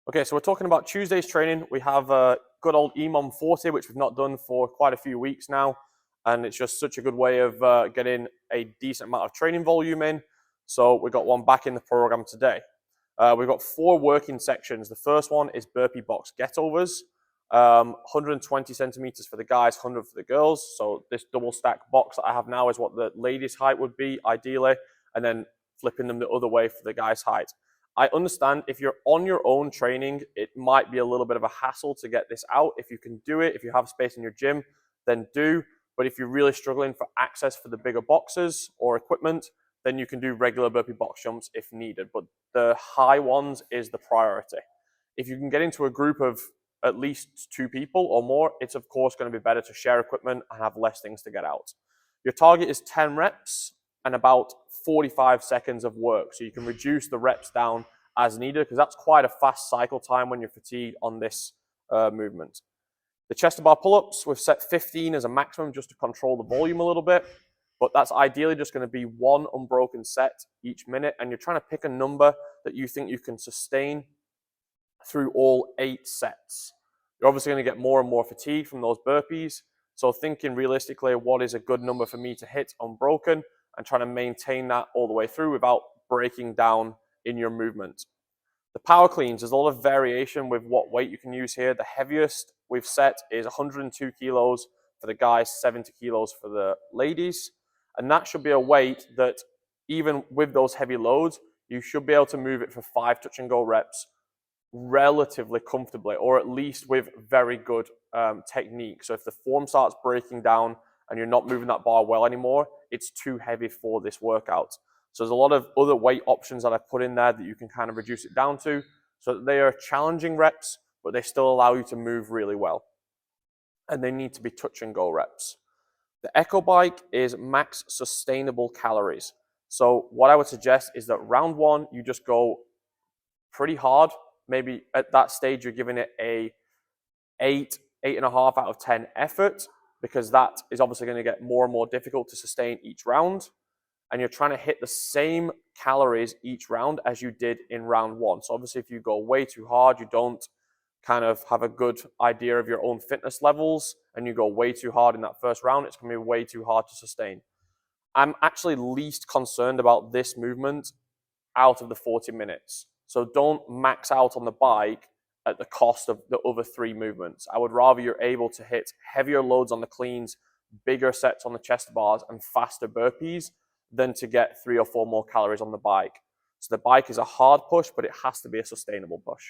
Okay, so we're talking about Tuesday's training. We have a good old Emom 40, which we've not done for quite a few weeks now. And it's just such a good way of getting a decent amount of training volume in. So we got one back in the program today. We've got 4 working sections. The first one is burpee box get-overs. 120 centimeters for the guys, 100 for the girls. So this double stack box that I have now is what the ladies' height would be, ideally. And then flipping them the other way for the guys' height. I understand if you're on your own training, it might be a little bit of a hassle to get this out. If you can do it, if you have space in your gym, then do. But if you're really struggling for access for the bigger boxes or equipment, then you can do regular burpee box jumps if needed. But the high ones is the priority. If you can get into a group of at least 2 people or more, it's of course going to be better to share equipment and have less things to get out. Your target is 10 reps and about 45 seconds of work. So you can reduce the reps down as needed because that's quite a fast cycle time when you're fatigued on this movement. The chest to bar pull-ups, we've set 15 as a maximum just to control the volume a little bit, but that's ideally just going to be 1 unbroken set each minute, and you're trying to pick a number that you think you can sustain through all 8 sets. You're obviously going to get more and more fatigue from those burpees, so thinking realistically, what is a good number for me to hit unbroken, and trying to maintain that all the way through without breaking down in your movement. The power cleans, there's a lot of variation with what weight you can use here. The heaviest we've set is 102 kilos for the guys, 70 kilos for the ladies. And that should be a weight that even with those heavy loads, you should be able to move it for 5 touch and go reps relatively comfortably, or at least with very good technique. So if the form starts breaking down and you're not moving that bar well anymore, it's too heavy for this workout. So there's a lot of other weight options that I've put in there that you can kind of reduce it down to, so that they are challenging reps, but they still allow you to move really well. And they need to be touch and go reps. The Echo Bike is max sustainable calories. So what I would suggest is that round 1, you just go pretty hard. Maybe at that stage, you're giving it a 8.5 out of 10 effort, because that is obviously going to get more and more difficult to sustain each round. And you're trying to hit the same calories each round as you did in round 1. So obviously if you go way too hard, you don't kind of have a good idea of your own fitness levels, and you go way too hard in that first round, it's going to be way too hard to sustain. I'm actually least concerned about this movement out of the 40 minutes. So don't max out on the bike at the cost of the other 3 movements. I would rather you're able to hit heavier loads on the cleans, bigger sets on the chest bars, and faster burpees than to get 3 or 4 more calories on the bike. So the bike is a hard push, but it has to be a sustainable push.